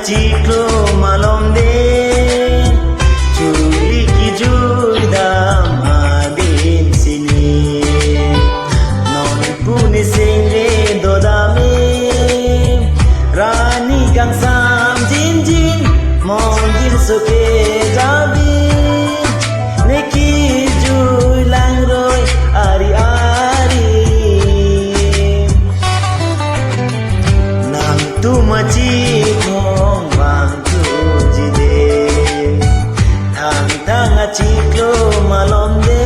ciklo malom de juli ki juda madin sini non puni singre dodame rani kang sam jin jin mongin soke jabi neki jui lang roi ari ari nang tu machi kong wang tu jide thang thang a ciklo malom de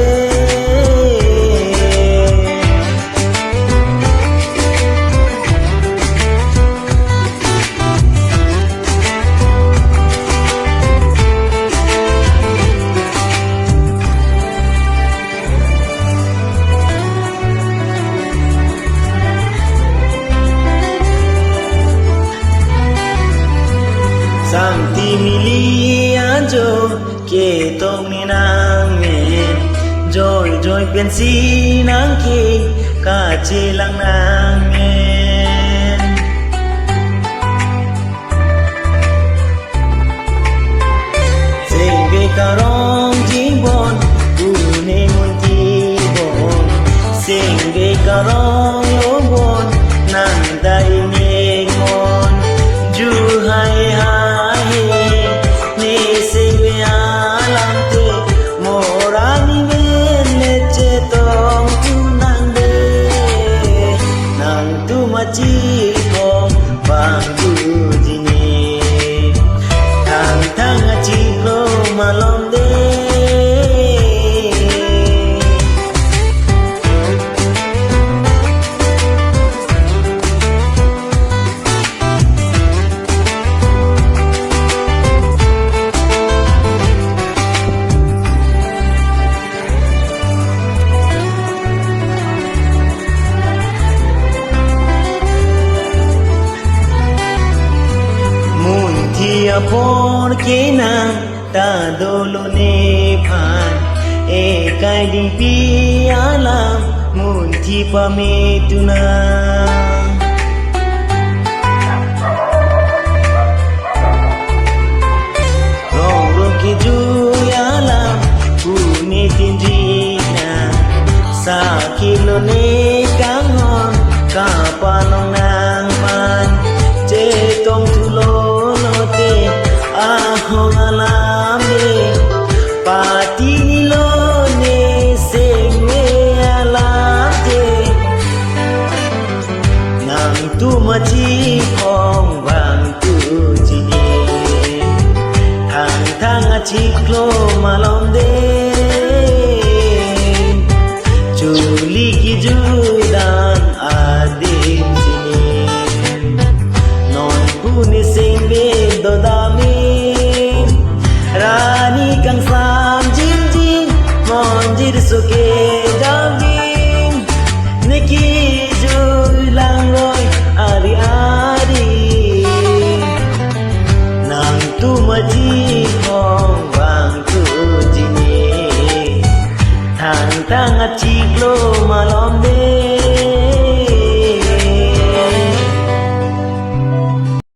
Santi mili ajo ke tong ni nang men joy joy pensi nang ke ka chilang nang men sing karong jingbon une munti bon sing karong yobon nang dai ngon ju hai hai chi kong bang tu jini thang thang a chi lo malom de por ke na ta dolo ne phan e kai di pi alam mun thi pa me tuna rong ro ki ju alam ku ne tin di na sa ki lo ne kang on ka pa long nang man che tong tu lo ahong alam ne pati ni lo ne sengwe alam te nang tu machi kong bang tu jini thang thang a ciklo malom de juli ki judan adim sini non puni sengbe dodami rani kang sam jin jin monjir soke jaging neki jui lang roi ari ari nang tu maji kong bang tu jini thang thang a ciklo malom de